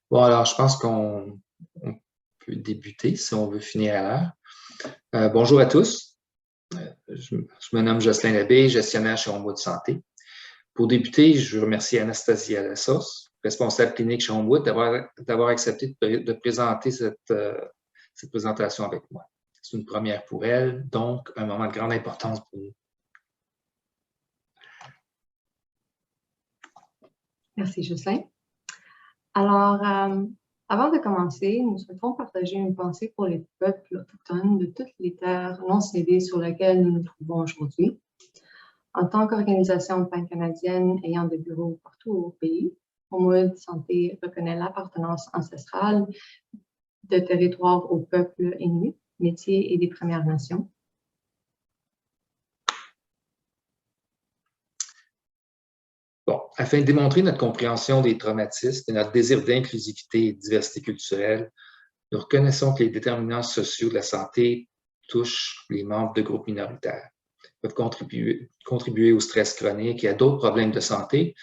Bon, alors, je pense qu'on peut débuter si on veut finir à l'heure. Bonjour à tous. Je me nomme Jocelyn Labbé, gestionnaire chez Homewood Santé. Pour débuter, je remercie Anastasia Lassos, responsable clinique chez Homewood, d'avoir accepté de présenter cette présentation avec moi. C'est une première pour elle, donc un moment de grande importance pour nous. Merci, Jocelyn. Alors, avant de commencer, nous souhaitons partager une pensée pour les peuples autochtones de toutes les terres non cédées sur lesquelles nous nous trouvons aujourd'hui. En tant qu'organisation pan-canadienne ayant des bureaux partout au pays, Homewood Santé reconnaît l'appartenance ancestrale de territoires aux peuples inuits, métiers et des Premières Nations. Bon, afin de démontrer notre compréhension des traumatismes et notre désir d'inclusivité et de diversité culturelle, nous reconnaissons que les déterminants sociaux de la santé touchent les membres de groupes minoritaires, peuvent contribuer au stress chronique et à d'autres problèmes de santé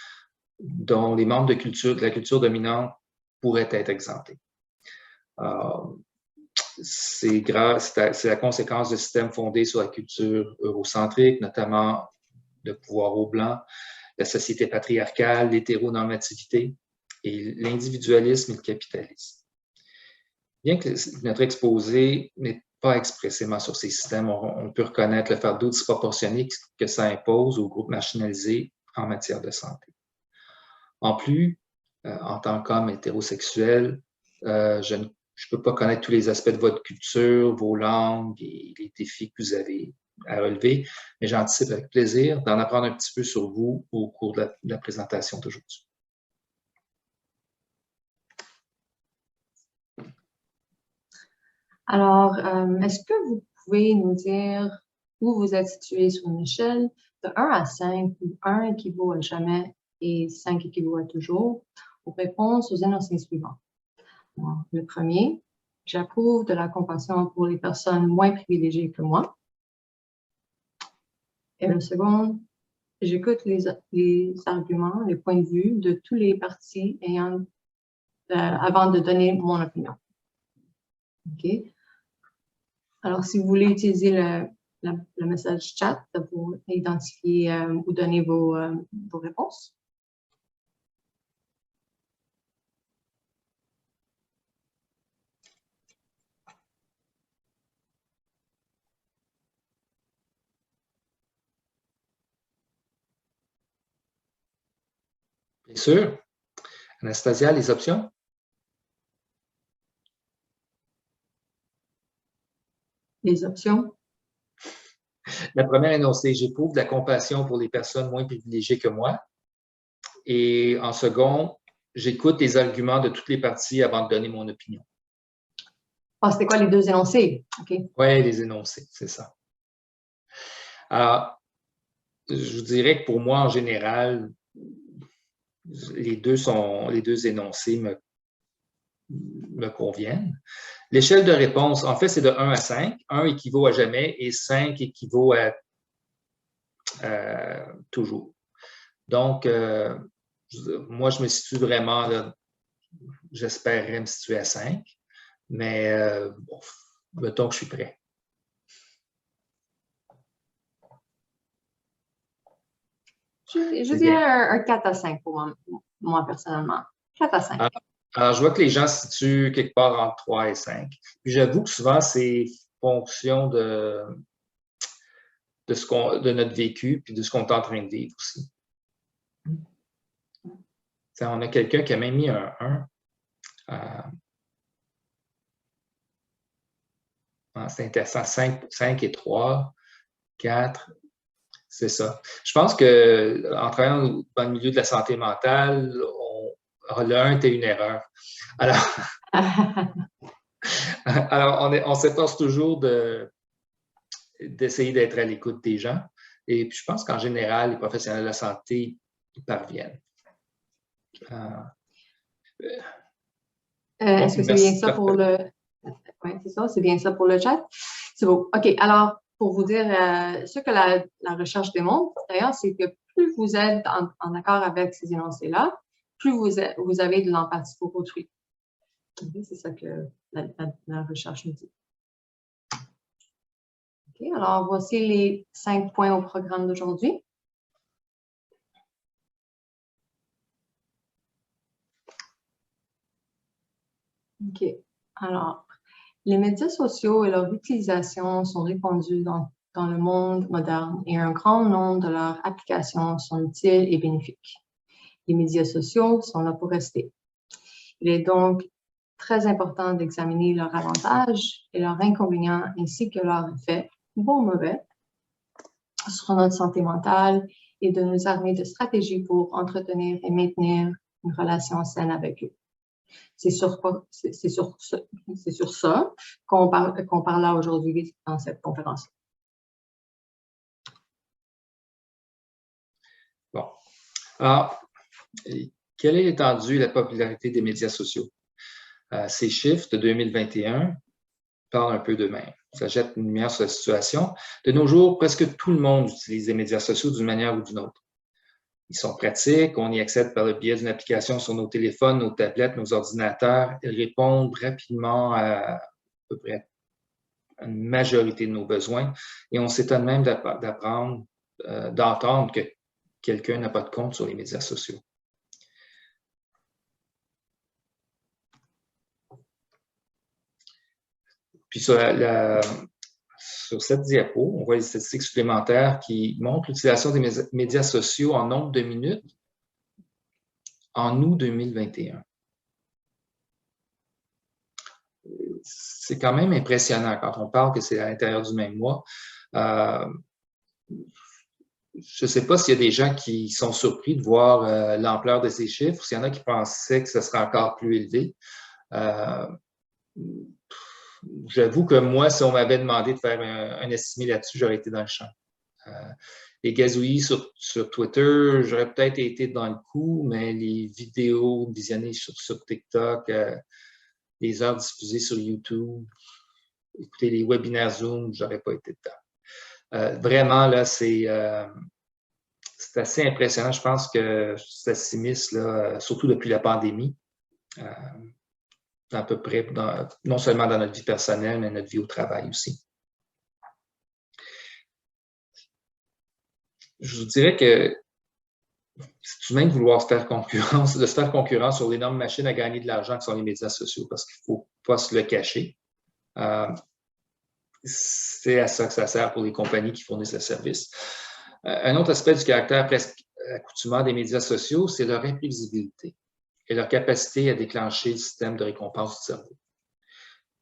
dont les membres de la culture dominante pourraient être exemptés. C'est la conséquence de systèmes fondés sur la culture eurocentrique, notamment le pouvoir au blanc, la société patriarcale, l'hétéronormativité et l'individualisme et le capitalisme. Bien que notre exposé n'est pas expressément sur ces systèmes, on peut reconnaître le fardeau disproportionné que ça impose aux groupes marginalisés en matière de santé. En plus, en tant qu'homme hétérosexuel, je ne peux pas connaître tous les aspects de votre culture, vos langues et les défis que vous avez à relever, mais j'anticipe avec plaisir d'en apprendre un petit peu sur vous au cours de la présentation d'aujourd'hui. Alors, est-ce que vous pouvez nous dire où vous êtes situé sur une échelle de 1 à 5, où 1 équivaut à jamais et 5 équivaut à toujours, pour répondre aux énoncés suivants? Alors, le premier, j'approuve de la compassion pour les personnes moins privilégiées que moi. Et le second, j'écoute les arguments, les points de vue de tous les partis avant de donner mon opinion. OK? Alors, si vous voulez utiliser le message chat pour identifier ou donner vos réponses. Bien sûr. Anastasia, les options? Les options. La première énoncée, j'éprouve de la compassion pour les personnes moins privilégiées que moi. Et en second, j'écoute les arguments de toutes les parties avant de donner mon opinion. Ah, c'était quoi les deux énoncés? Okay. Oui, les énoncés, c'est ça. Alors, je vous dirais que pour moi, en général, les deux énoncés me conviennent. L'échelle de réponse, en fait, c'est de 1 à 5. 1 équivaut à jamais et 5 équivaut à toujours. Donc, moi, je me situe vraiment, j'espérerais me situer à 5, mais bon, mettons que je suis prêt. Je dirais un 4 à 5 pour moi personnellement. 4 à 5. Alors, je vois que les gens se situent quelque part entre 3 et 5. Puis j'avoue que souvent, c'est fonction de notre vécu puis de ce qu'on est en train de vivre aussi. T'sais, on a quelqu'un qui a même mis un 1. C'est intéressant. 5 et 3, 4, c'est ça. Je pense qu'en travaillant dans le milieu de la santé mentale, le 1 était une erreur. Alors on s'efforce toujours d'essayer d'être à l'écoute des gens. Et puis, je pense qu'en général, les professionnels de la santé y parviennent. Est-ce que c'est bien ça pour le... Oui, c'est ça, c'est bien ça pour le chat. C'est beau. OK, alors, pour vous dire, ce que la recherche démontre, d'ailleurs, c'est que plus vous êtes en accord avec ces énoncés-là, plus vous avez de l'empathie pour autrui. C'est ça que la recherche nous dit. Okay, alors, voici les 5 points au programme d'aujourd'hui. OK. Alors, les médias sociaux et leur utilisation sont répandus dans le monde moderne et un grand nombre de leurs applications sont utiles et bénéfiques. Les médias sociaux sont là pour rester. Il est donc très important d'examiner leurs avantages et leurs inconvénients ainsi que leurs effets, bons ou mauvais, sur notre santé mentale et de nous armer de stratégies pour entretenir et maintenir une relation saine avec eux. C'est sur ça qu'on parle aujourd'hui dans cette conférence. Bon. Alors, quelle est l'étendue et la popularité des médias sociaux? Ces chiffres de 2021 parlent un peu d'eux-mêmes. Ça jette une lumière sur la situation. De nos jours, presque tout le monde utilise les médias sociaux d'une manière ou d'une autre. Ils sont pratiques, on y accède par le biais d'une application sur nos téléphones, nos tablettes, nos ordinateurs. Ils répondent rapidement à peu près une majorité de nos besoins et on s'étonne même d'entendre que quelqu'un n'a pas de compte sur les médias sociaux. Puis sur cette diapo, on voit les statistiques supplémentaires qui montrent l'utilisation des médias sociaux en nombre de minutes en août 2021. C'est quand même impressionnant quand on parle que c'est à l'intérieur du même mois. Je ne sais pas s'il y a des gens qui sont surpris de voir l'ampleur de ces chiffres, s'il y en a qui pensaient que ce serait encore plus élevé. J'avoue que moi, si on m'avait demandé de faire un estimé là-dessus, j'aurais été dans le champ. Les gazouillis sur Twitter, j'aurais peut-être été dans le coup, mais les vidéos visionnées sur TikTok, les heures diffusées sur YouTube, écouter les webinaires Zoom, j'aurais pas été dedans. Vraiment, là, c'est assez impressionnant. Je pense que ça s'immisce, surtout depuis la pandémie. À peu près, non seulement dans notre vie personnelle, mais notre vie au travail aussi. Je vous dirais que c'est humain de vouloir se faire concurrence sur l'énorme machine à gagner de l'argent que sont les médias sociaux, parce qu'il ne faut pas se le cacher. C'est à ça que ça sert pour les compagnies qui fournissent le service. Un autre aspect du caractère presque accoutumant des médias sociaux, c'est leur imprévisibilité et leur capacité à déclencher le système de récompense du cerveau.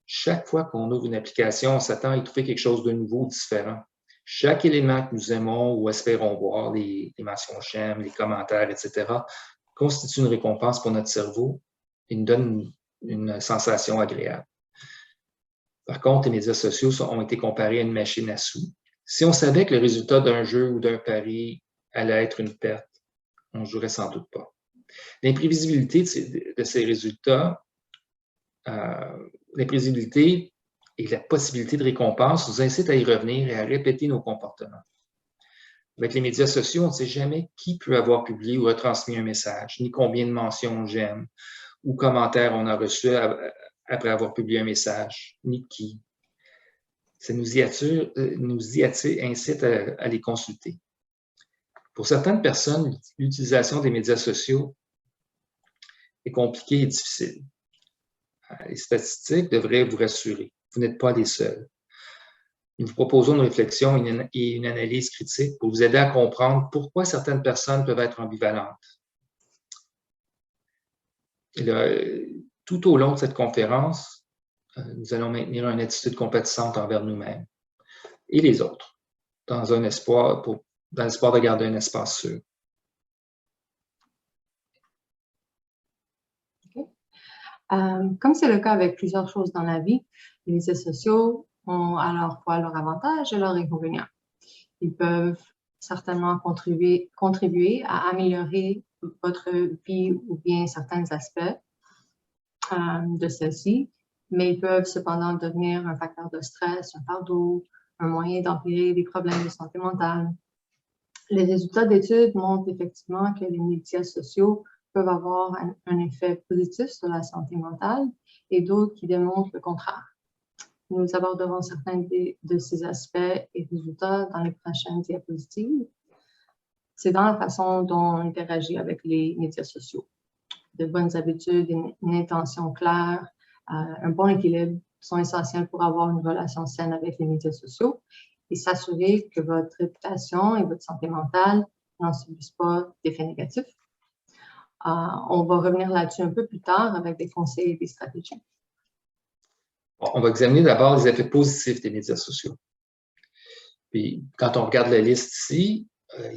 Chaque fois qu'on ouvre une application, on s'attend à y trouver quelque chose de nouveau, différent. Chaque élément que nous aimons ou espérons voir, les mentions j'aime, les commentaires, etc., constitue une récompense pour notre cerveau et nous donne une sensation agréable. Par contre, les médias sociaux ont été comparés à une machine à sous. Si on savait que le résultat d'un jeu ou d'un pari allait être une perte, on ne jouerait sans doute pas. L'imprévisibilité de ces résultats, l'imprévisibilité et la possibilité de récompense nous incitent à y revenir et à répéter nos comportements. Avec les médias sociaux, on ne sait jamais qui peut avoir publié ou retransmis un message, ni combien de mentions j'aime ou commentaires on a reçus après avoir publié un message, ni qui. Ça nous incite à les consulter. Pour certaines personnes, l'utilisation des médias sociaux est compliquée et difficile. Les statistiques devraient vous rassurer. Vous n'êtes pas les seuls. Nous vous proposons une réflexion et une analyse critique pour vous aider à comprendre pourquoi certaines personnes peuvent être ambivalentes. Et là, tout au long de cette conférence, nous allons maintenir une attitude compatissante envers nous-mêmes et les autres, dans l'espoir de garder un espace sûr. Comme c'est le cas avec plusieurs choses dans la vie, les médias sociaux ont à la fois leurs avantages et leurs inconvénients. Ils peuvent certainement contribuer à améliorer votre vie ou bien certains aspects de celle-ci, mais ils peuvent cependant devenir un facteur de stress, un fardeau, un moyen d'empirer des problèmes de santé mentale. Les résultats d'études montrent effectivement que les médias sociaux peuvent avoir un effet positif sur la santé mentale et d'autres qui démontrent le contraire. Nous aborderons certains de ces aspects et résultats dans les prochaines diapositives. C'est dans la façon dont on interagit avec les médias sociaux. De bonnes habitudes, une intention claire, un bon équilibre sont essentiels pour avoir une relation saine avec les médias sociaux et s'assurer que votre réputation et votre santé mentale n'en subissent pas d'effets négatifs. On va revenir là-dessus un peu plus tard avec des conseils et des stratégies. On va examiner d'abord les effets positifs des médias sociaux. Puis, quand on regarde la liste ici,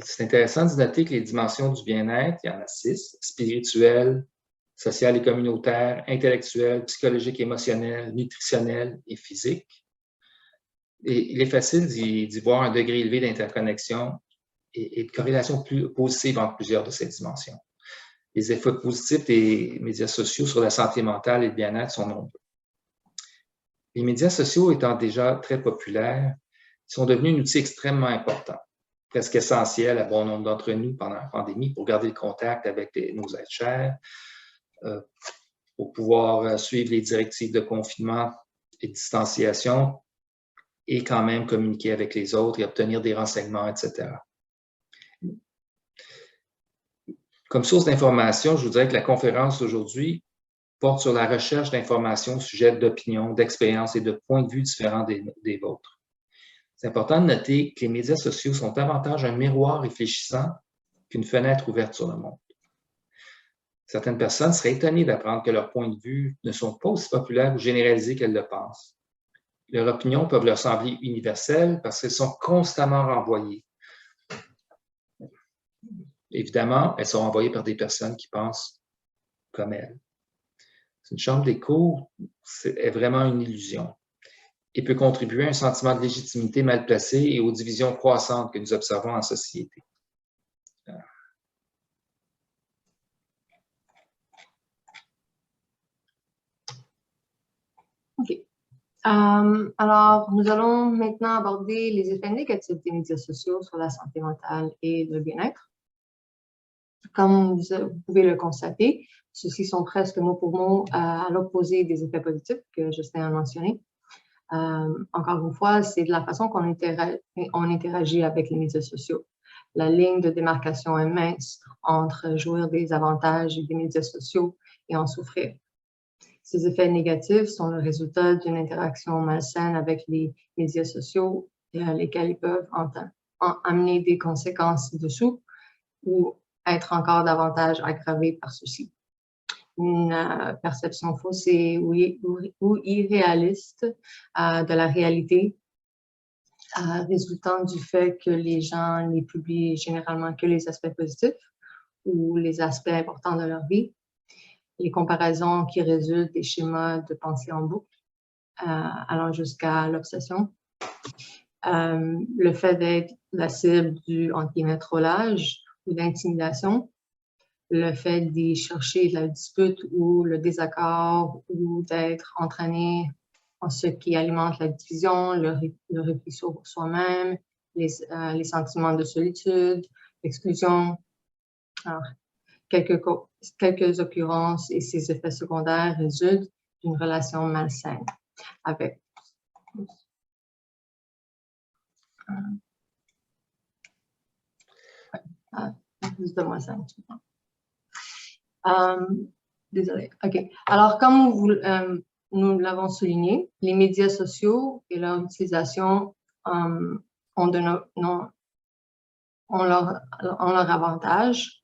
c'est intéressant de noter que les dimensions du bien-être, il y en a 6, spirituel, social et communautaire, intellectuel, psychologique, émotionnel, nutritionnel et physique. Et il est facile d'y voir un degré élevé d'interconnexion et de corrélation plus positive entre plusieurs de ces dimensions. Les effets positifs des médias sociaux sur la santé mentale et le bien-être sont nombreux. Les médias sociaux étant déjà très populaires, ils sont devenus un outil extrêmement important, presque essentiel à bon nombre d'entre nous pendant la pandémie pour garder le contact avec nos êtres chers, pour pouvoir suivre les directives de confinement et de distanciation et quand même communiquer avec les autres et obtenir des renseignements, etc. Comme source d'information, je vous dirais que la conférence d'aujourd'hui porte sur la recherche d'informations au sujet d'opinions, d'expériences et de points de vue différents des vôtres. C'est important de noter que les médias sociaux sont davantage un miroir réfléchissant qu'une fenêtre ouverte sur le monde. Certaines personnes seraient étonnées d'apprendre que leurs points de vue ne sont pas aussi populaires ou généralisés qu'elles le pensent. Leurs opinions peuvent leur sembler universelles parce qu'elles sont constamment renvoyées. Évidemment, elles sont envoyées par des personnes qui pensent comme elles. Une chambre d'écho est vraiment une illusion et peut contribuer à un sentiment de légitimité mal placé et aux divisions croissantes que nous observons en société. OK. Alors, nous allons maintenant aborder les effets négatifs des médias sociaux sur la santé mentale et le bien-être. Comme vous pouvez le constater, ceux-ci sont presque mot pour mot à l'opposé des effets positifs que Justin a mentionnés. Encore une fois, c'est de la façon qu'on interagit avec les médias sociaux. La ligne de démarcation est mince entre jouir des avantages des médias sociaux et en souffrir. Ces effets négatifs sont le résultat d'une interaction malsaine avec les médias sociaux, lesquels ils peuvent amener des conséquences ci-dessous ou être encore davantage aggravés par ceci. Une perception faussée ou irréaliste de la réalité, résultant du fait que les gens n'y publient généralement que les aspects positifs ou les aspects importants de leur vie, les comparaisons qui résultent des schémas de pensée en boucle, allant jusqu'à l'obsession, le fait d'être la cible du « trollage » ou d'intimidation, le fait d'y chercher la dispute ou le désaccord ou d'être entraîné en ce qui alimente la division, le repli sur soi-même, les sentiments de solitude, l'exclusion. Alors, quelques occurrences et ces effets secondaires résultent d'une relation malsaine avec. Juste donne-moi ça un petit peu. Désolée. OK. Alors, comme nous l'avons souligné, les médias sociaux et leur utilisation ont leur avantage.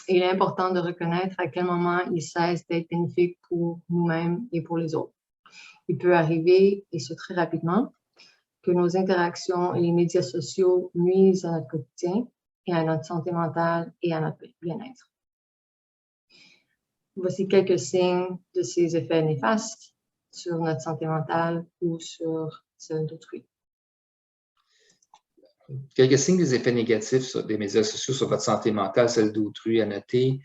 Et il est important de reconnaître à quel moment ils cessent d'être bénéfiques pour nous-mêmes et pour les autres. Il peut arriver, et ce très rapidement, que nos interactions et les médias sociaux nuisent à notre quotidien et à notre santé mentale et à notre bien-être. Voici quelques signes de ces effets néfastes sur notre santé mentale ou sur celle d'autrui. Quelques signes des effets négatifs des médias sociaux sur votre santé mentale, celle d'autrui, à noter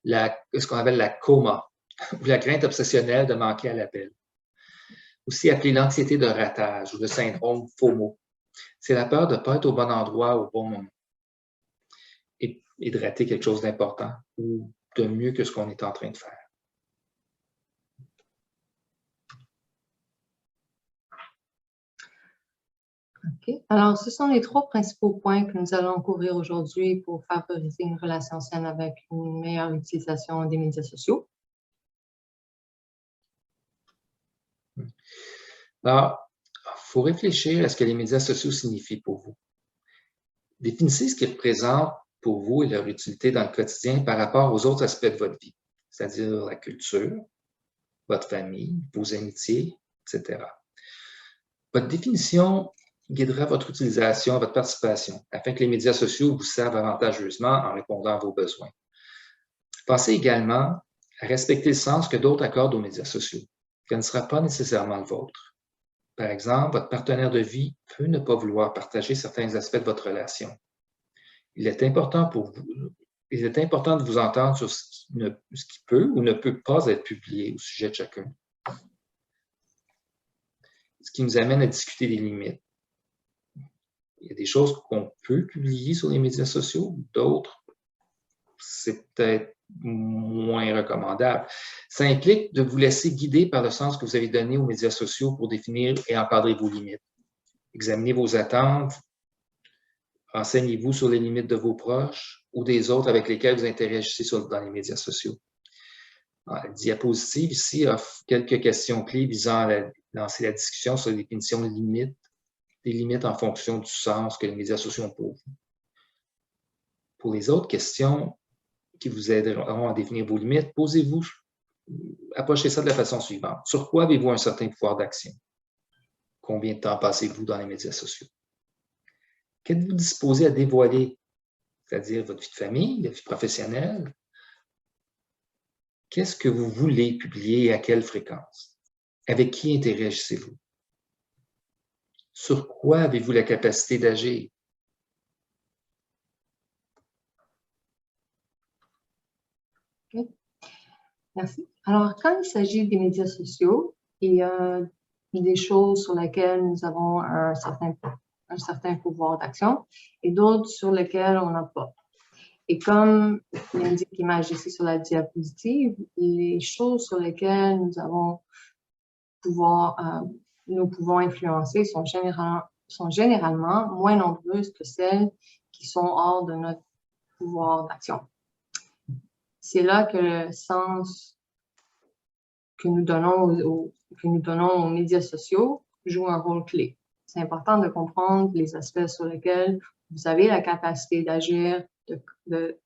ce qu'on appelle la coma ou la crainte obsessionnelle de manquer à l'appel. Aussi appelée l'anxiété de ratage ou le syndrome FOMO. C'est la peur de ne pas être au bon endroit au bon moment et de rater quelque chose d'important ou de mieux que ce qu'on est en train de faire. OK. Alors, ce sont les 3 principaux points que nous allons couvrir aujourd'hui pour favoriser une relation saine avec une meilleure utilisation des médias sociaux. Alors, il faut réfléchir à ce que les médias sociaux signifient pour vous. Définissez ce qu'ils représentent pour vous et leur utilité dans le quotidien par rapport aux autres aspects de votre vie, c'est-à-dire la culture, votre famille, vos amitiés, etc. Votre définition guidera votre utilisation, votre participation, afin que les médias sociaux vous servent avantageusement en répondant à vos besoins. Pensez également à respecter le sens que d'autres accordent aux médias sociaux, qui ne sera pas nécessairement le vôtre. Par exemple, votre partenaire de vie peut ne pas vouloir partager certains aspects de votre relation. Il est important de vous entendre sur ce qui peut ou ne peut pas être publié au sujet de chacun. Ce qui nous amène à discuter des limites. Il y a des choses qu'on peut publier sur les médias sociaux, d'autres, c'est peut-être moins recommandable. Ça implique de vous laisser guider par le sens que vous avez donné aux médias sociaux pour définir et encadrer vos limites. Examinez vos attentes, renseignez-vous sur les limites de vos proches ou des autres avec lesquels vous interagissez dans les médias sociaux. La diapositive ici offre quelques questions clés visant à lancer la discussion sur la définition des limites en fonction du sens que les médias sociaux ont pour vous. Pour les autres questions qui vous aideront à définir vos limites, approchez ça de la façon suivante. Sur quoi avez-vous un certain pouvoir d'action? Combien de temps passez-vous dans les médias sociaux? Qu'êtes-vous disposé à dévoiler, c'est-à-dire votre vie de famille, la vie professionnelle? Qu'est-ce que vous voulez publier et à quelle fréquence? Avec qui interagissez-vous? Sur quoi avez-vous la capacité d'agir? Okay. Merci. Alors, quand il s'agit des médias sociaux, il y a des choses sur lesquelles nous avons un certain pouvoir d'action et d'autres sur lesquelles on n'a pas. Et comme l'indique l'image ici sur la diapositive, les choses sur lesquelles nous pouvons influencer sont généralement moins nombreuses que celles qui sont hors de notre pouvoir d'action. C'est là que le sens que nous donnons aux médias sociaux joue un rôle clé. C'est important de comprendre les aspects sur lesquels vous avez la capacité d'agir, de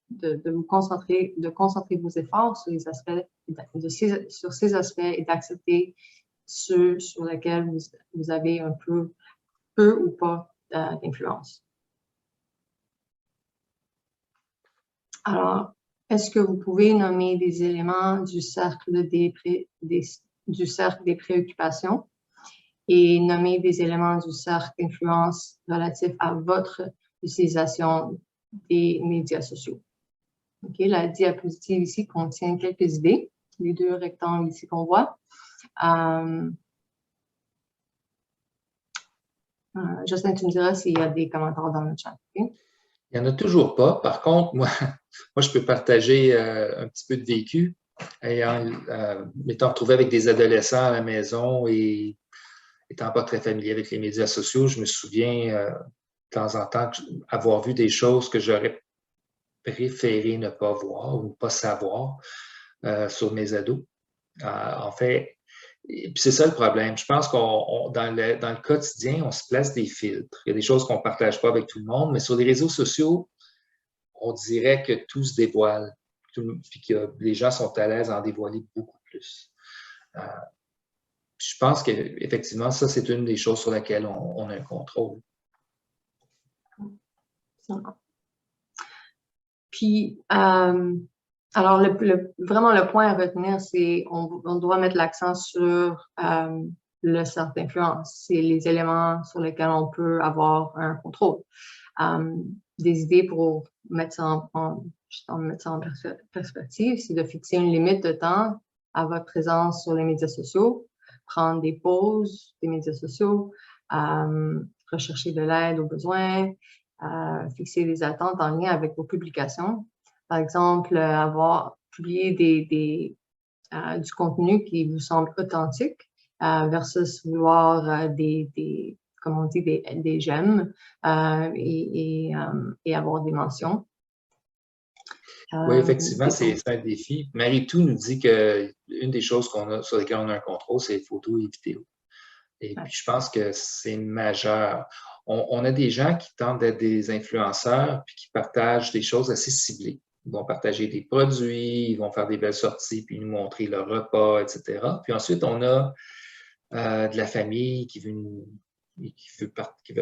vous concentrer vos efforts sur les aspects, sur ces aspects et d'accepter ceux sur lesquels vous avez un peu ou pas d'influence. Alors, est-ce que vous pouvez nommer des éléments du cercle des préoccupations et nommer des éléments du cercle d'influence relatifs à votre utilisation des médias sociaux? Okay, la diapositive ici contient quelques idées, les 2 rectangles ici qu'on voit. Justin, tu me diras s'il y a des commentaires dans le chat. Okay? Il n'y en a toujours pas. Par contre, moi je peux partager un petit peu de vécu. M'étant retrouvé avec des adolescents à la maison et étant pas très familier avec les médias sociaux, je me souviens de temps en temps avoir vu des choses que j'aurais préféré ne pas voir ou ne pas savoir sur mes ados. En fait, et puis c'est ça le problème. Je pense dans le quotidien, on se place des filtres. Il y a des choses qu'on ne partage pas avec tout le monde, mais sur les réseaux sociaux, on dirait que tout se dévoile, puis que les gens sont à l'aise à en dévoiler beaucoup plus. Je pense qu'effectivement, ça, c'est une des choses sur laquelle on a un contrôle. Puis, alors, vraiment, le point à retenir, c'est on doit mettre l'accent sur le cercle d'influence. C'est les éléments sur lesquels on peut avoir un contrôle. Des idées pour mettre ça en perspective, c'est de fixer une limite de temps à votre présence sur les médias sociaux, prendre des pauses des médias sociaux, rechercher de l'aide aux besoins, fixer des attentes en lien avec vos publications. Par exemple, avoir publié du contenu qui vous semble authentique versus vouloir des comme on dit, des j'aime et avoir des mentions. Oui, effectivement, c'est un défi. Marie-Tou nous dit qu'une des choses sur lesquelles on a un contrôle, c'est les photos et les vidéos. Et puis, je pense que c'est majeur. On a des gens qui tentent d'être des influenceurs puis qui partagent des choses assez ciblées. Ils vont partager des produits, ils vont faire des belles sorties puis nous montrer leur repas, etc. Puis ensuite, on a de la famille qui veulent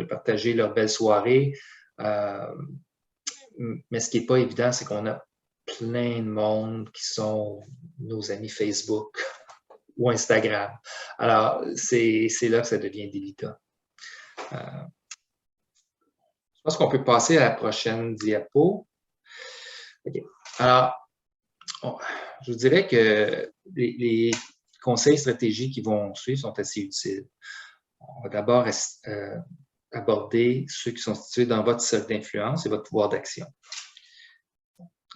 partager leur belle soirée. Mais ce qui n'est pas évident, c'est qu'on a plein de monde qui sont nos amis Facebook ou Instagram. Alors, c'est là que ça devient délicat. Je pense qu'on peut passer à la prochaine diapo. Okay. Alors, je vous dirais que les conseils stratégiques qui vont suivre sont assez utiles. On va d'abord aborder ceux qui sont situés dans votre cercle d'influence et votre pouvoir d'action.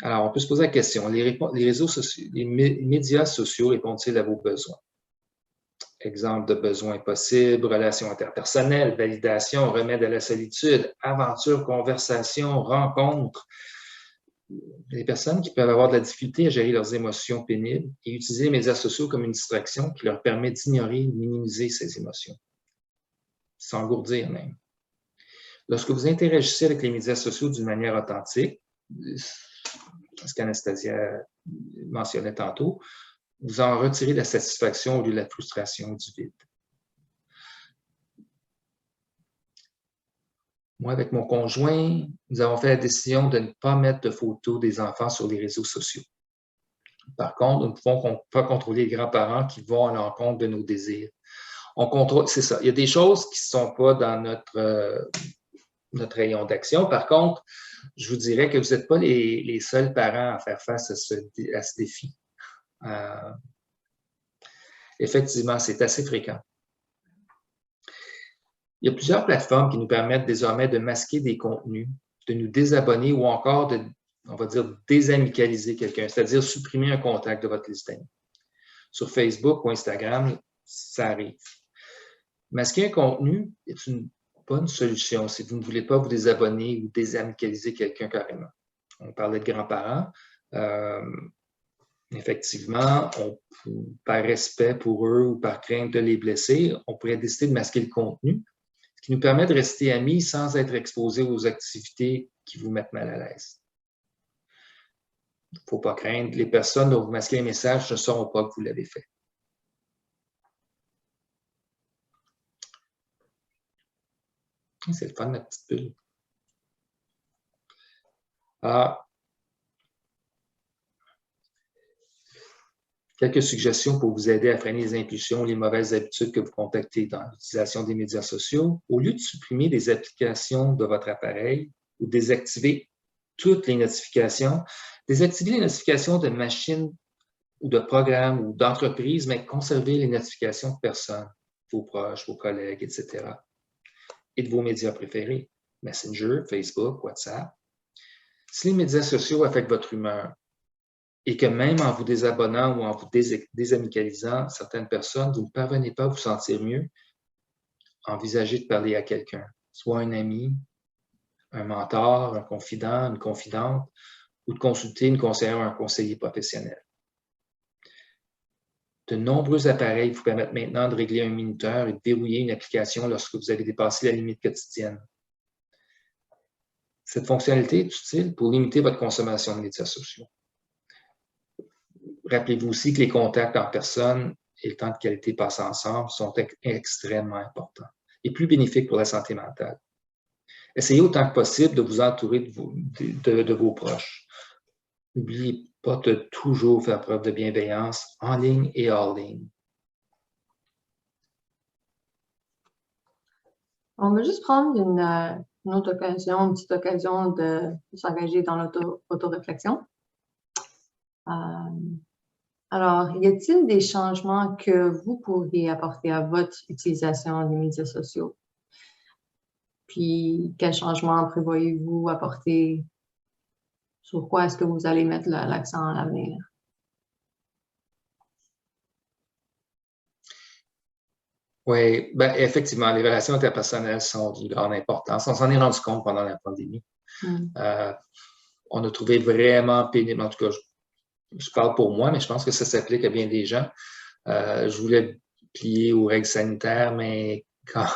Alors, on peut se poser la question, les réseaux sociaux, les médias sociaux répondent-ils à vos besoins? Exemple de besoins possibles, relations interpersonnelles, validation, remède à la solitude, aventure, conversation, rencontres. Les personnes qui peuvent avoir de la difficulté à gérer leurs émotions pénibles et utiliser les médias sociaux comme une distraction qui leur permet d'ignorer ou minimiser ces émotions, s'engourdir même. Lorsque vous interagissez avec les médias sociaux d'une manière authentique, ce qu'Anastasia mentionnait tantôt, vous en retirez de la satisfaction au lieu de la frustration, du vide. Moi, avec mon conjoint, nous avons fait la décision de ne pas mettre de photos des enfants sur les réseaux sociaux. Par contre, nous ne pouvons pas contrôler les grands-parents qui vont à l'encontre de nos désirs. On contrôle, c'est ça. Il y a des choses qui ne sont pas dans notre rayon d'action. Par contre, je vous dirais que vous n'êtes pas les seuls parents à faire face à ce défi. Effectivement, c'est assez fréquent. Il y a plusieurs plateformes qui nous permettent désormais de masquer des contenus, de nous désabonner ou encore de, on va dire, désamicaliser quelqu'un, c'est-à-dire supprimer un contact de votre liste d'amis. Sur Facebook ou Instagram, ça arrive. Masquer un contenu est une bonne solution si vous ne voulez pas vous désabonner ou désamicaliser quelqu'un carrément. On parlait de grands-parents. Effectivement, par respect pour eux ou par crainte de les blesser, on pourrait décider de masquer le contenu, ce qui nous permet de rester amis sans être exposés aux activités qui vous mettent mal à l'aise. Il ne faut pas craindre, les personnes dont vous masquez les messages ne sauront pas que vous l'avez fait. C'est le fun, ma petite bulle. Alors, quelques suggestions pour vous aider à freiner les impulsions, les mauvaises habitudes que vous contactez dans l'utilisation des médias sociaux. Au lieu de supprimer des applications de votre appareil ou désactiver toutes les notifications, désactivez les notifications de machines ou de programmes ou d'entreprises, mais conservez les notifications de personnes, vos proches, vos collègues, etc. Et de vos médias préférés, Messenger, Facebook, WhatsApp. Si les médias sociaux affectent votre humeur, et que même en vous désabonnant ou en vous désamicalisant certaines personnes, vous ne parvenez pas à vous sentir mieux, envisagez de parler à quelqu'un, soit un ami, un mentor, un confident, une confidente, ou de consulter une conseillère ou un conseiller professionnel. De nombreux appareils vous permettent maintenant de régler un minuteur et de verrouiller une application lorsque vous avez dépassé la limite quotidienne. Cette fonctionnalité est utile pour limiter votre consommation de médias sociaux. Rappelez-vous aussi que les contacts en personne et le temps de qualité passé ensemble sont extrêmement importants et plus bénéfiques pour la santé mentale. Essayez autant que possible de vous entourer de vos proches. N'oubliez pas de toujours faire preuve de bienveillance en ligne et hors ligne. On va juste prendre une autre occasion, une petite occasion de s'engager dans l'autoréflexion. Alors, y a-t-il des changements que vous pourriez apporter à votre utilisation des médias sociaux? Puis, quels changements prévoyez-vous apporter? Sur quoi est-ce que vous allez mettre l'accent à l'avenir? Oui, ben, effectivement, les relations interpersonnelles sont d'une grande importance. On s'en est rendu compte pendant la pandémie. Mm. Euh, on a trouvé vraiment pénible, en tout cas, je parle pour moi, mais je pense que ça s'applique à bien des gens. Je voulais plier aux règles sanitaires, mais quand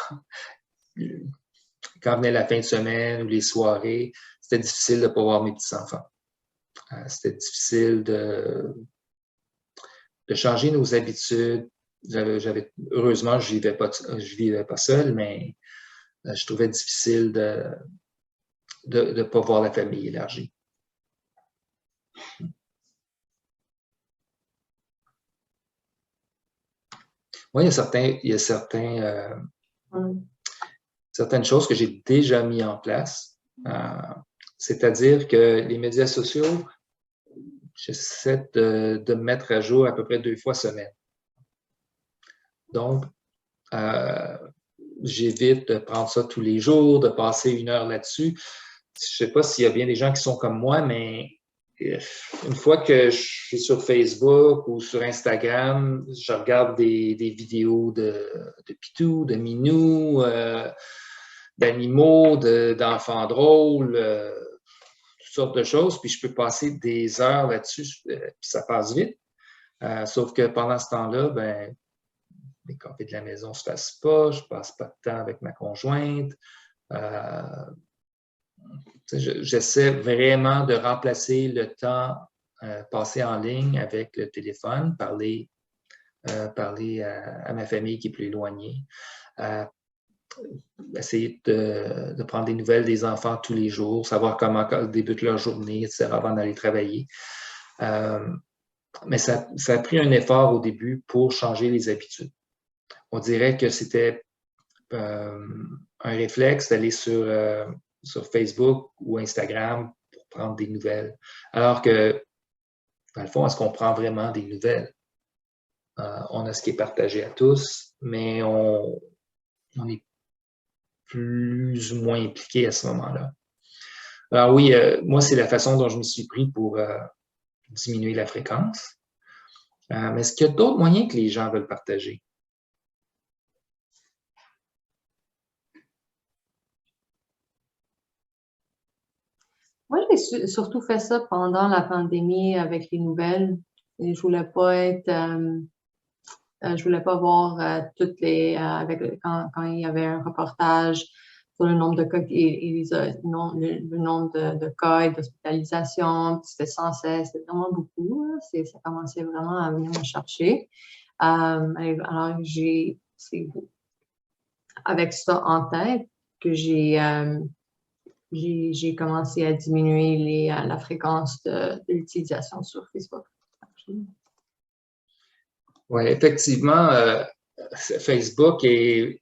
venait la fin de semaine ou les soirées, c'était difficile de ne pas voir mes petits-enfants. C'était difficile de changer nos habitudes. Heureusement, je vivais pas seul, mais je trouvais difficile de ne pas voir la famille élargie. Moi, il y a certaines choses que j'ai déjà mis en place. C'est-à-dire que les médias sociaux, j'essaie de me mettre à jour à peu près 2 fois semaine. Donc, j'évite de prendre ça tous les jours, de passer 1 heure là-dessus. Je ne sais pas s'il y a bien des gens qui sont comme moi, mais une fois que je suis sur Facebook ou sur Instagram, je regarde des vidéos de Pitou, de Minou, d'animaux, d'enfants drôles, toutes sortes de choses, puis je peux passer des heures là-dessus, puis ça passe vite. Sauf que pendant ce temps-là, ben, les cafés de la maison ne se fassent pas, je ne passe pas de temps avec ma conjointe. J'essaie vraiment de remplacer le temps passé en ligne avec le téléphone, parler à ma famille qui est plus éloignée, essayer de prendre des nouvelles des enfants tous les jours, savoir comment débute leur journée, etc., avant d'aller travailler. Mais ça a pris un effort au début pour changer les habitudes. On dirait que c'était un réflexe d'aller sur Facebook ou Instagram pour prendre des nouvelles. Alors que, dans le fond, est-ce qu'on prend vraiment des nouvelles? On a ce qui est partagé à tous, mais on est plus ou moins impliqué à ce moment-là. Alors oui, moi, c'est la façon dont je me suis pris pour diminuer la fréquence. Mais est-ce qu'il y a d'autres moyens que les gens veulent partager? Moi, j'ai surtout fait ça pendant la pandémie avec les nouvelles. Et je voulais pas voir toutes les quand il y avait un reportage sur le nombre de cas et le nombre de cas et d'hospitalisation, c'était sans cesse, c'était vraiment beaucoup. Ça commençait vraiment à venir me chercher. Alors c'est avec ça en tête que j'ai commencé à diminuer la fréquence de l'utilisation sur Facebook. Oui, effectivement, Facebook est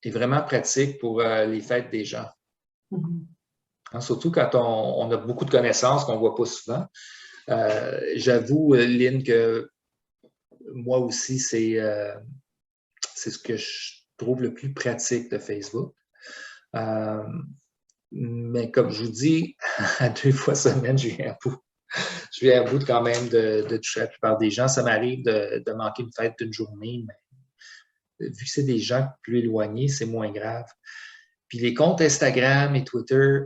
vraiment pratique pour les fêtes des gens. Mm-hmm. Surtout quand on a beaucoup de connaissances qu'on ne voit pas souvent. J'avoue, Lynn, que moi aussi, c'est ce que je trouve le plus pratique de Facebook. Mais comme je vous dis, à 2 fois semaine, je viens à bout quand même de toucher la plupart des gens. Ça m'arrive de manquer une fête d'une journée, mais vu que c'est des gens plus éloignés, c'est moins grave. Puis les comptes Instagram et Twitter,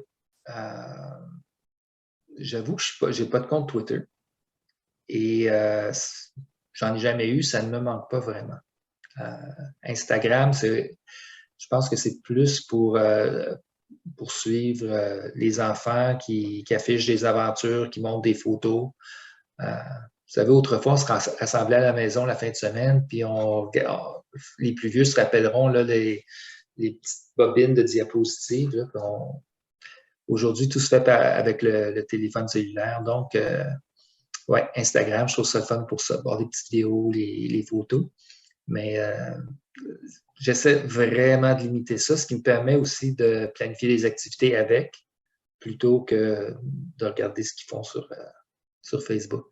j'avoue que je n'ai pas de compte Twitter. Et j'en ai jamais eu, ça ne me manque pas vraiment. Instagram, je pense que c'est plus pour suivre les enfants qui affichent des aventures, qui montrent des photos. Vous savez, autrefois, on se rassemblait à la maison la fin de semaine, puis les plus vieux se rappelleront là, les petites bobines de diapositives. Là, aujourd'hui, tout se fait avec le téléphone cellulaire. Donc, ouais, Instagram, je trouve ça le fun pour ça, voir les petites vidéos, les photos. Mais j'essaie vraiment de limiter ça, ce qui me permet aussi de planifier les activités avec, plutôt que de regarder ce qu'ils font sur Facebook.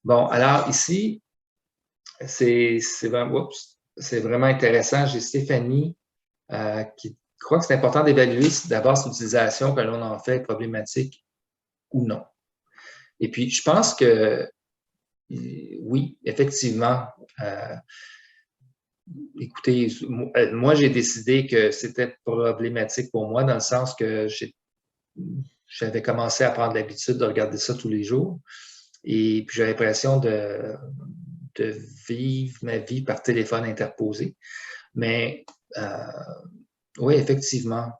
Bon, alors ici, c'est vraiment intéressant. J'ai Stéphanie qui croit que c'est important d'évaluer d'abord si l'utilisation que l'on en fait est problématique ou non. Et puis, je pense que oui, effectivement, écoutez, moi, j'ai décidé que c'était problématique pour moi dans le sens que j'avais commencé à prendre l'habitude de regarder ça tous les jours. Et puis, j'avais l'impression de vivre ma vie par téléphone interposé. Mais oui, effectivement.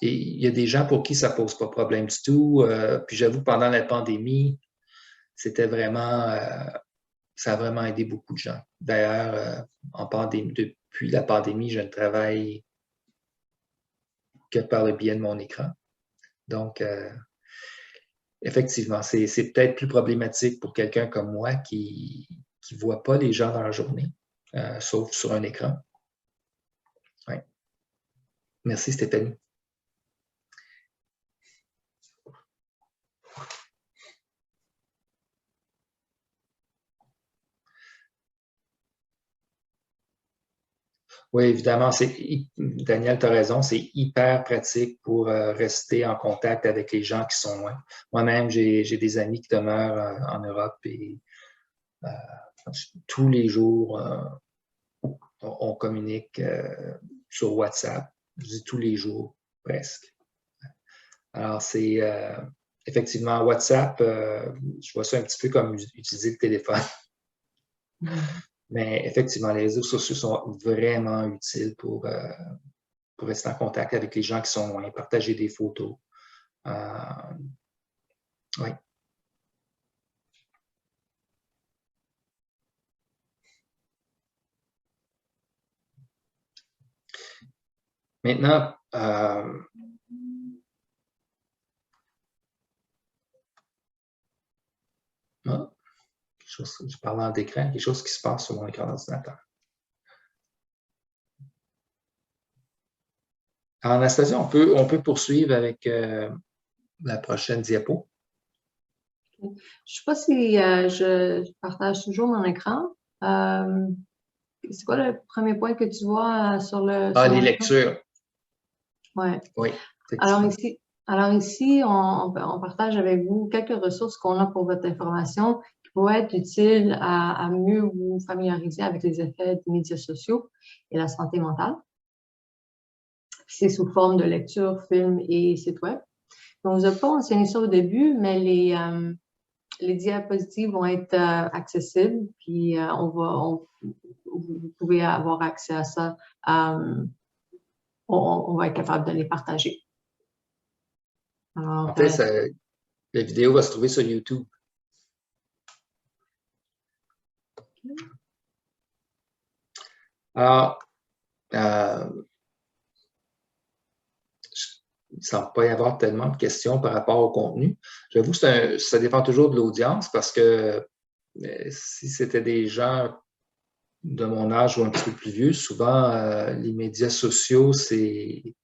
Et il y a des gens pour qui ça ne pose pas de problème du tout. Puis j'avoue, pendant la pandémie, c'était vraiment, ça a vraiment aidé beaucoup de gens. D'ailleurs, depuis la pandémie, je ne travaille que par le biais de mon écran. Donc, effectivement, c'est peut-être plus problématique pour quelqu'un comme moi qui ne voit pas les gens dans la journée, sauf sur un écran. Ouais. Merci, Stéphanie. Oui, évidemment, Daniel, tu as raison, c'est hyper pratique pour rester en contact avec les gens qui sont loin. Moi-même, j'ai des amis qui demeurent en Europe et tous les jours, on communique sur WhatsApp. Je dis tous les jours, presque. Alors, c'est effectivement WhatsApp, je vois ça un petit peu comme utiliser le téléphone. Mais effectivement, les réseaux sociaux sont vraiment utiles pour rester en contact avec les gens qui sont loin, partager des photos. Oui. Maintenant, je parle en d'écran, quelque chose qui se passe sur mon écran d'ordinateur. Alors, Anastasia, on peut poursuivre avec la prochaine diapo. Je ne sais pas si je partage toujours mon écran. C'est quoi le premier point que tu vois sur le... Ah, les lectures. Ouais. Oui. Alors ici, on partage avec vous quelques ressources qu'on a pour votre information qui pourraient être utiles à mieux vous familiariser avec les effets des médias sociaux et la santé mentale. C'est sous forme de lecture, film et site web. On ne vous a pas mentionné ça au début, mais les diapositives vont être accessibles, puis vous pouvez avoir accès à ça. On va être capable de les partager. Alors, en fait, la vidéo va se trouver sur YouTube. Alors, il ne semble pas y avoir tellement de questions par rapport au contenu. J'avoue que ça dépend toujours de l'audience parce que si c'était des gens de mon âge ou un petit peu plus vieux, souvent les médias sociaux, c'est,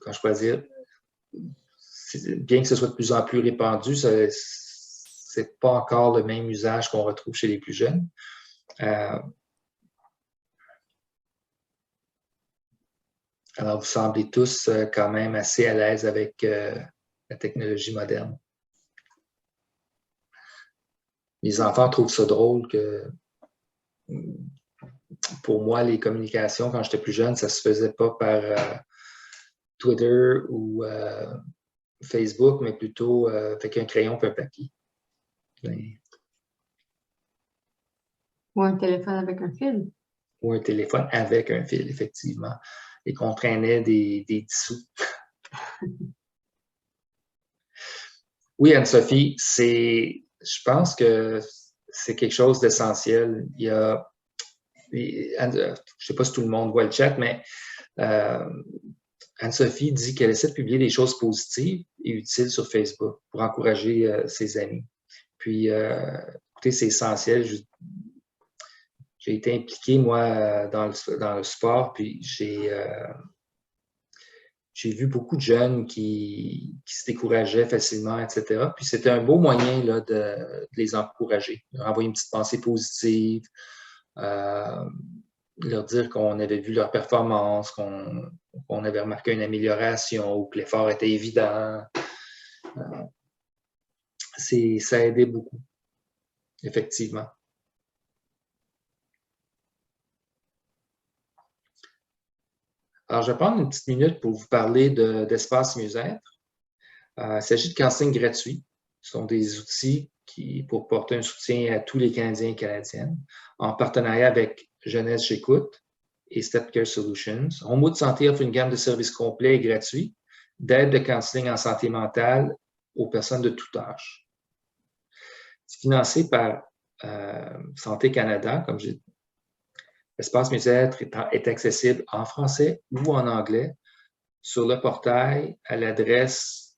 quand je pourrais dire, bien que ce soit de plus en plus répandu, c'est pas encore le même usage qu'on retrouve chez les plus jeunes. Alors, vous semblez tous quand même assez à l'aise avec la technologie moderne. Les enfants trouvent ça drôle que, pour moi, les communications, quand j'étais plus jeune, ça se faisait pas par Twitter ou Facebook, mais plutôt avec un crayon et un papier. Ou un téléphone avec un fil. Ou un téléphone avec un fil, effectivement. Et qu'on traînait des dissous. Oui, Anne-Sophie, je pense que c'est quelque chose d'essentiel. Il y a, je ne sais pas si tout le monde voit le chat, mais Anne-Sophie dit qu'elle essaie de publier des choses positives et utiles sur Facebook pour encourager ses amis. Puis, écoutez, c'est essentiel. J'ai été impliqué, moi, dans le sport, puis j'ai vu beaucoup de jeunes qui se décourageaient facilement, etc. Puis c'était un beau moyen là, de les encourager, leur envoyer une petite pensée positive, leur dire qu'on avait vu leur performance, qu'on avait remarqué une amélioration ou que l'effort était évident. Ça a aidé beaucoup, effectivement. Alors, je vais prendre une petite minute pour vous parler d'Espace Mieux-être. Il s'agit de counseling gratuit. Ce sont des outils pour porter un soutien à tous les Canadiens et Canadiennes, en partenariat avec Jeunesse J'écoute et Step Care Solutions. Homo de santé offre une gamme de services complets et gratuits d'aide de counseling en santé mentale aux personnes de tout âge. C'est financé par Santé Canada, comme j'ai dit. L'espace Mieux-être est accessible en français ou en anglais sur le portail à l'adresse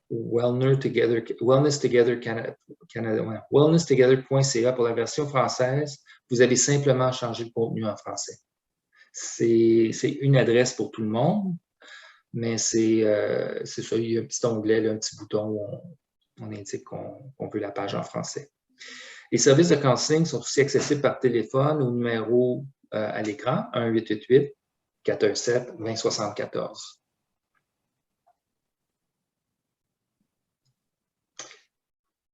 wellnesstogether.ca pour la version française. Vous avez simplement changé le contenu en français. C'est une adresse pour tout le monde, mais c'est ça, il y a un petit onglet, là, un petit bouton où on indique qu'on veut la page en français. Les services de counseling sont aussi accessibles par téléphone au numéro à l'écran, 1-888-417-2074.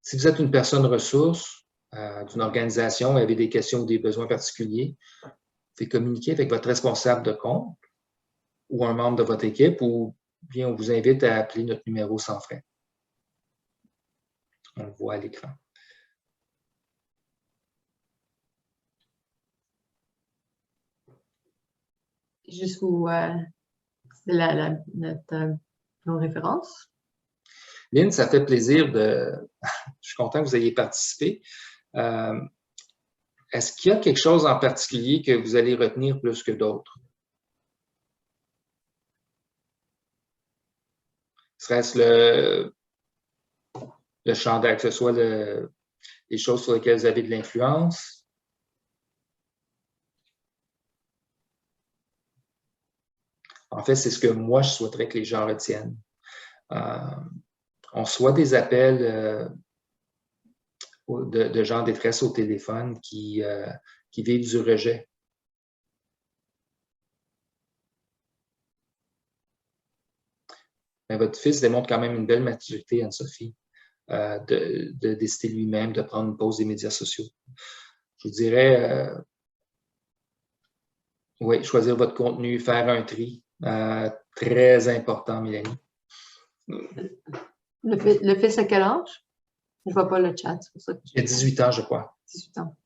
Si vous êtes une personne ressource d'une organisation et avez des questions ou des besoins particuliers, vous pouvez communiquer avec votre responsable de compte ou un membre de votre équipe, ou bien on vous invite à appeler notre numéro sans frais. On le voit à l'écran. Juste pour nos références. Lynn, ça fait plaisir je suis content que vous ayez participé. Est-ce qu'il y a quelque chose en particulier que vous allez retenir plus que d'autres? Serait-ce le champ d'aide, que ce soit les choses sur lesquelles vous avez de l'influence? En fait, c'est ce que moi, je souhaiterais que les gens retiennent. On reçoit des appels de gens en détresse au téléphone qui vivent du rejet. Mais votre fils démontre quand même une belle maturité, Anne-Sophie, de décider lui-même de prendre une pause des médias sociaux. Je vous dirais, oui, choisir votre contenu, faire un tri. Très important, Mélanie. Le fils à quel âge? Je ne vois pas le chat. Il a 18 ans, je crois. 18 ans.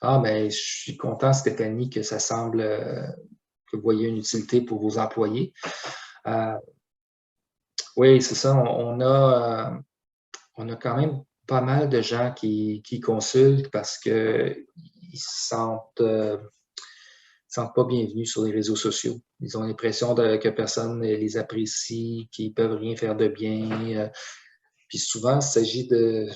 Ah, ben, je suis content, Stéphanie, que ça semble que vous voyez une utilité pour vos employés. Oui, c'est ça. On a quand même pas mal de gens qui consultent parce qu'ils ne se sentent pas bienvenus sur les réseaux sociaux. Ils ont l'impression que personne ne les apprécie, qu'ils ne peuvent rien faire de bien. Puis souvent, il s'agit de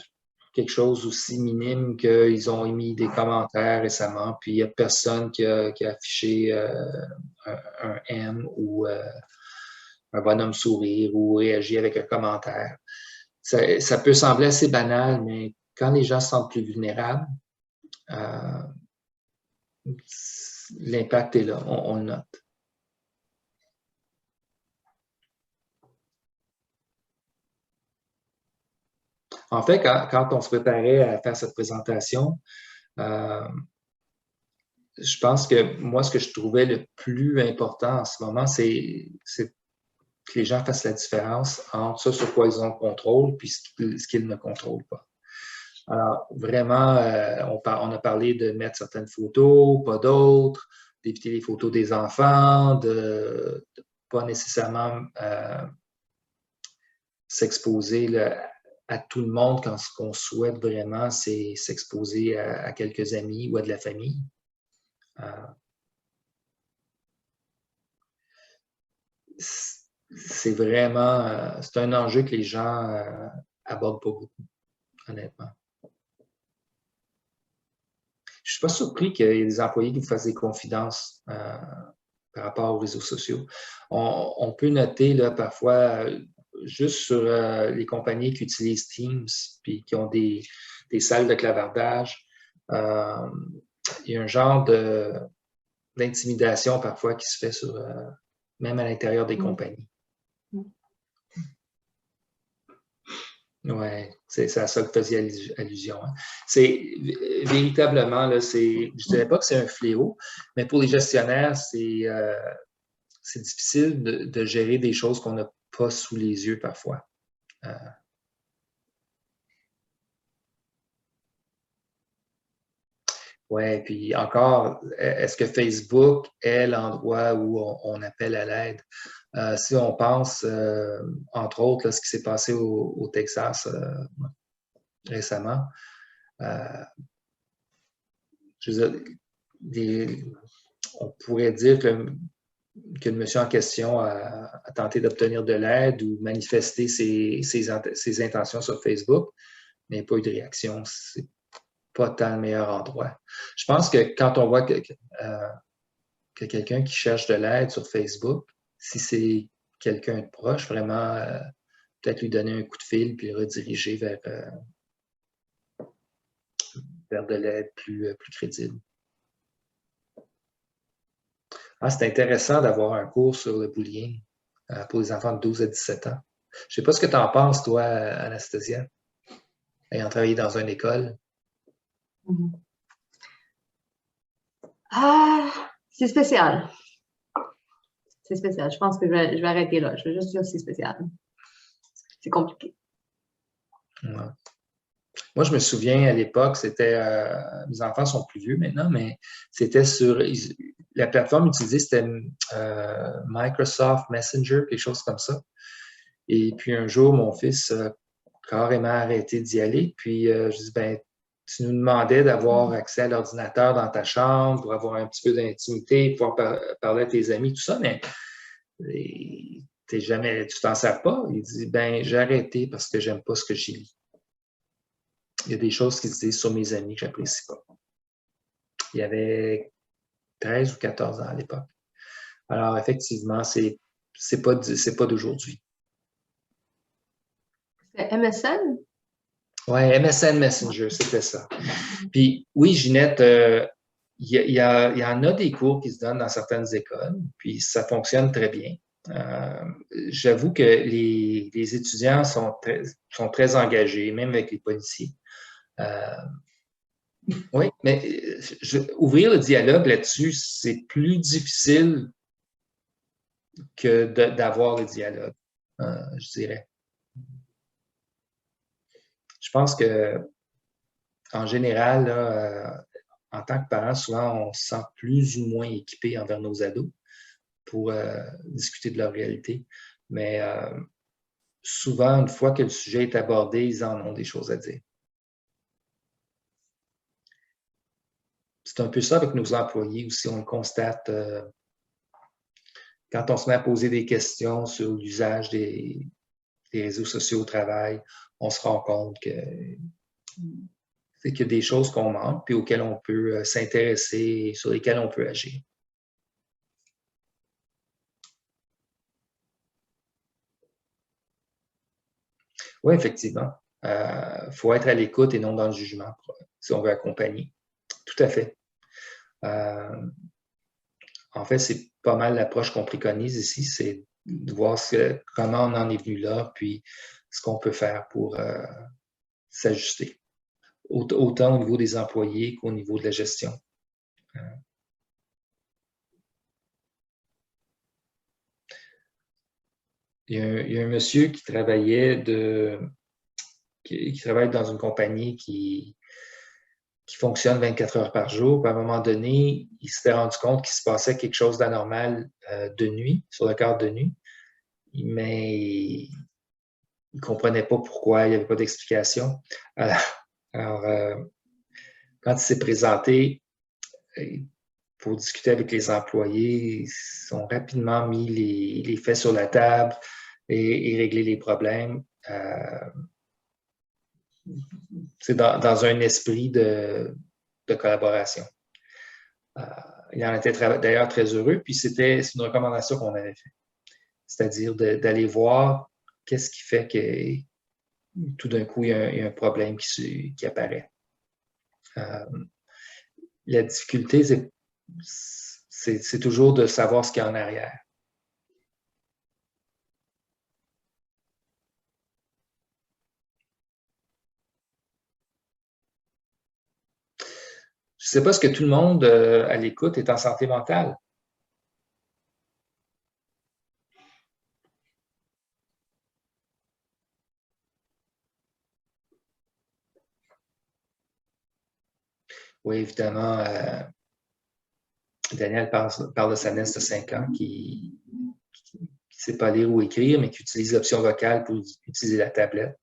quelque chose aussi minime qu'ils ont émis des commentaires récemment, puis il n'y a personne qui a affiché un M ou un bonhomme sourire ou réagi avec un commentaire. Ça peut sembler assez banal, mais quand les gens se sentent plus vulnérables, l'impact est là, on le note. En fait, quand on se préparait à faire cette présentation, je pense que moi, ce que je trouvais le plus important en ce moment, c'est que les gens fassent la différence entre ce sur quoi ils ont le contrôle puis ce qu'ils ne contrôlent pas. Alors, vraiment, on a parlé de mettre certaines photos, pas d'autres, d'éviter les photos des enfants, de pas nécessairement s'exposer à tout le monde quand ce qu'on souhaite vraiment, c'est s'exposer à quelques amis ou à de la famille. C'est vraiment, c'est un enjeu que les gens abordent pas beaucoup, honnêtement. Je ne suis pas surpris qu'il y ait des employés qui vous fassent des confidences par rapport aux réseaux sociaux. On peut noter là, parfois, juste sur les compagnies qui utilisent Teams puis qui ont des salles de clavardage, il y a un genre d'intimidation parfois qui se fait sur, même à l'intérieur des compagnies. Oui, c'est à ça que tu faisais allusion. Hein. C'est véritablement, là, je ne dirais pas que c'est un fléau, mais pour les gestionnaires, c'est difficile de gérer des choses qu'on n'a pas sous les yeux parfois. Oui, puis encore, est-ce que Facebook est l'endroit où on appelle à l'aide? Si on pense, entre autres, là, ce qui s'est passé au Texas récemment, je veux dire, on pourrait dire que le monsieur en question a tenté d'obtenir de l'aide ou manifester ses intentions sur Facebook, mais il n'y a pas eu de réaction. C'est pas tant le meilleur endroit. Je pense que quand on voit que quelqu'un qui cherche de l'aide sur Facebook, si c'est quelqu'un de proche, vraiment, peut-être lui donner un coup de fil puis le rediriger vers de l'aide plus crédible. C'est intéressant d'avoir un cours sur le bullying pour les enfants de 12 à 17 ans. Je ne sais pas ce que tu en penses, toi, Anastasia, ayant travaillé dans une école. C'est spécial. C'est spécial. Je pense que je vais arrêter là. Je vais juste dire que c'est spécial. C'est compliqué. Ouais. Moi, je me souviens à l'époque, c'était, mes enfants sont plus vieux maintenant, mais c'était sur, la plateforme utilisée, c'était Microsoft Messenger, quelque chose comme ça. Et puis un jour, mon fils a carrément arrêté d'y aller. Puis je dis, ben, tu nous demandais d'avoir accès à l'ordinateur dans ta chambre pour avoir un petit peu d'intimité, pouvoir parler à tes amis, tout ça, mais tu t'en sers pas. Il dit, ben, j'ai arrêté parce que j'aime pas ce que j'y lis. Il y a des choses qui se disent sur mes amis que j'apprécie pas. Il y avait 13 ou 14 ans à l'époque. Alors, effectivement, c'est pas d'aujourd'hui. C'est MSN? Oui, MSN Messenger, c'était ça. Puis oui, Ginette, il y en a des cours qui se donnent dans certaines écoles, puis ça fonctionne très bien. J'avoue que les étudiants sont très engagés, même avec les policiers. Oui, mais ouvrir le dialogue là-dessus, c'est plus difficile que d'avoir le dialogue, je dirais. Je pense que en général, là, en tant que parent, souvent, on se sent plus ou moins équipé envers nos ados pour discuter de leur réalité. Mais souvent, une fois que le sujet est abordé, ils en ont des choses à dire. C'est un peu ça avec nos employés aussi, on le constate. Quand on se met à poser des questions sur l'usage des réseaux sociaux au travail, on se rend compte qu'il y a des choses qu'on manque, puis auxquelles on peut s'intéresser, sur lesquelles on peut agir. Oui, effectivement. Il faut être à l'écoute et non dans le jugement si on veut accompagner. Tout à fait. En fait, c'est pas mal l'approche qu'on préconise ici, c'est de voir comment on en est venu là, puis ce qu'on peut faire pour s'ajuster, autant au niveau des employés qu'au niveau de la gestion. Il y a un monsieur qui travaillait qui travaille dans une compagnie qui fonctionne 24 heures par jour. Puis à un moment donné, il s'était rendu compte qu'il se passait quelque chose d'anormal de nuit, sur le quart de nuit, mais il ne comprenait pas pourquoi, il n'y avait pas d'explication. Alors quand il s'est présenté pour discuter avec les employés, ils ont rapidement mis les faits sur la table et réglé les problèmes. C'est dans un esprit de collaboration. Il en était d'ailleurs très heureux, puis c'est une recommandation qu'on avait faite. C'est-à-dire d'aller voir qu'est-ce qui fait que tout d'un coup, il y a un problème qui apparaît. La difficulté, c'est toujours de savoir ce qu'il y a en arrière. Je ne sais pas ce que tout le monde à l'écoute est en santé mentale. Oui, évidemment, Daniel parle de sa nièce de 5 ans qui ne sait pas lire ou écrire, mais qui utilise l'option vocale pour utiliser la tablette.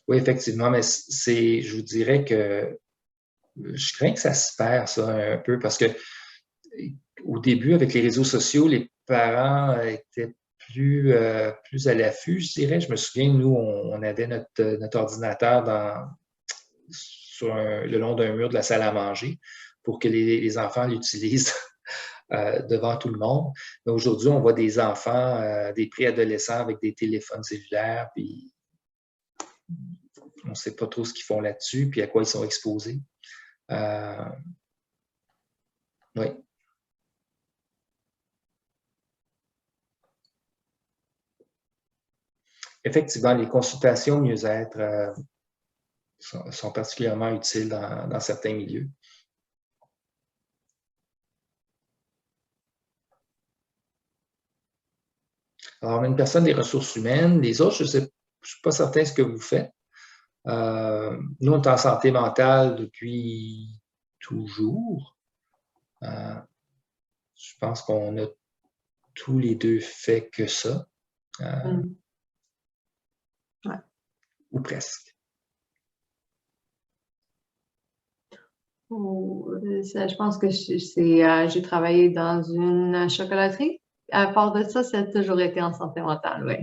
Oui, effectivement, mais je vous dirais que je crains que ça se perd, ça, un peu, parce que au début, avec les réseaux sociaux, les parents étaient plus à l'affût, je dirais. Je me souviens, nous, on avait notre ordinateur le long d'un mur de la salle à manger pour que les enfants l'utilisent devant tout le monde. Mais aujourd'hui, on voit des enfants, des préadolescents avec des téléphones cellulaires, puis on ne sait pas trop ce qu'ils font là-dessus, puis à quoi ils sont exposés. Oui. Effectivement, les consultations mieux-être sont particulièrement utiles dans certains milieux. Alors, on a une personne des ressources humaines. Les autres, je ne suis pas certain de ce que vous faites. Nous, on est en santé mentale depuis toujours. Je pense qu'on a tous les deux fait que ça. Ouais. Ou presque. Je pense que j'ai travaillé dans une chocolaterie. À part de ça, ça a toujours été en santé mentale, oui.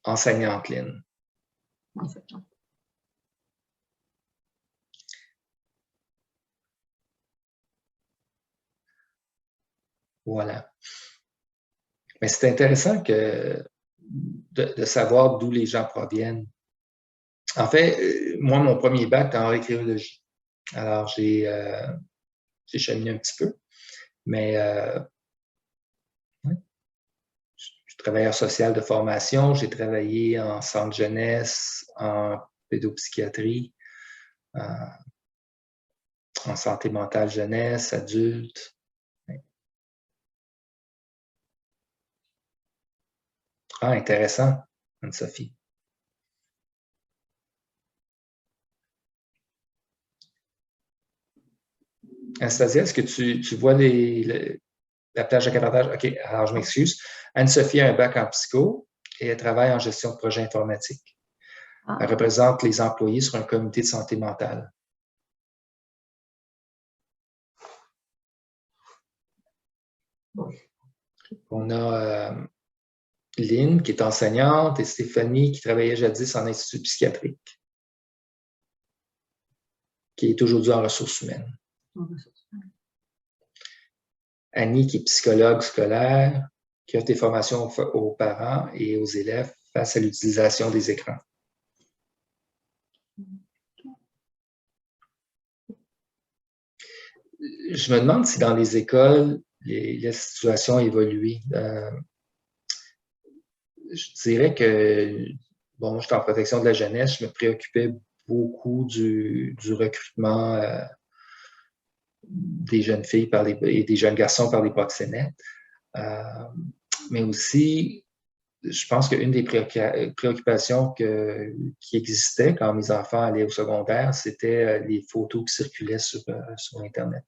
Enseignante, Lynn. Enseignante. Voilà. Mais c'est intéressant de savoir d'où les gens proviennent. En fait, moi, mon premier bac était en archéologie. Alors, j'ai cheminé un petit peu. Mais je suis travailleur social de formation. J'ai travaillé en centre jeunesse, en pédopsychiatrie, en santé mentale jeunesse, adulte. Ah, intéressant, Anne-Sophie. Anastasia, est-ce que tu vois la plage de cabotage? OK, alors je m'excuse. Anne-Sophie a un bac en psycho et elle travaille en gestion de projet informatique. Elle représente les employés sur un comité de santé mentale. On a Lynn, qui est enseignante, et Stéphanie, qui travaillait jadis en institut psychiatrique, qui est aujourd'hui en ressources humaines. Annie, qui est psychologue scolaire, qui offre des formations aux parents et aux élèves face à l'utilisation des écrans. Je me demande si dans les écoles, la situation a évolué. Je dirais que, bon, j'étais en protection de la jeunesse, je me préoccupais beaucoup du recrutement des jeunes filles et des jeunes garçons par les proxénètes. Mais aussi, je pense qu'une des préoccupations qui existait quand mes enfants allaient au secondaire, c'était les photos qui circulaient sur Internet.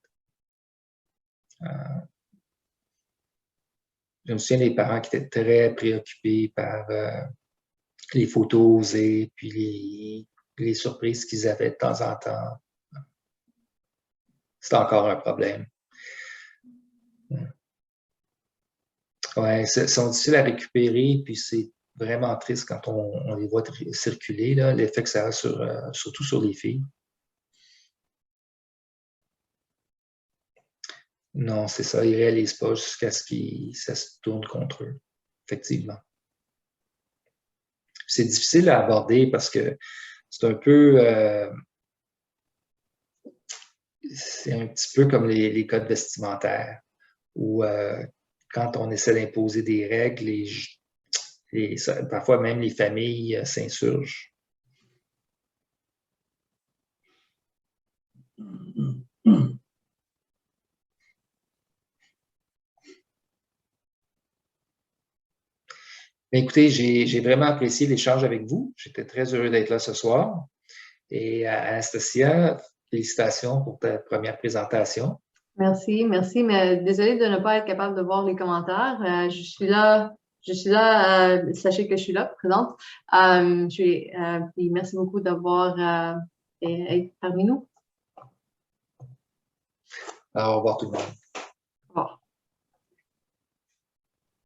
Je me souviens des parents qui étaient très préoccupés par les photos osées, puis les surprises qu'ils avaient de temps en temps. C'est encore un problème. Ouais, ils sont difficiles à récupérer, puis c'est vraiment triste quand on les voit circuler, l'effet que ça a surtout sur les filles. Non, c'est ça, ils ne réalisent pas jusqu'à ce que ça se tourne contre eux, effectivement. C'est difficile à aborder parce que c'est un peu... c'est un petit peu comme les codes vestimentaires, où quand on essaie d'imposer des règles, parfois même les familles s'insurgent. Écoutez, j'ai vraiment apprécié l'échange avec vous. J'étais très heureux d'être là ce soir. Et Anastasia, félicitations pour ta première présentation. Merci, merci, mais désolée de ne pas être capable de voir les commentaires. Je suis là, sachez que je suis là, présente. Puis merci beaucoup d'avoir été parmi nous. Alors, au revoir tout le monde.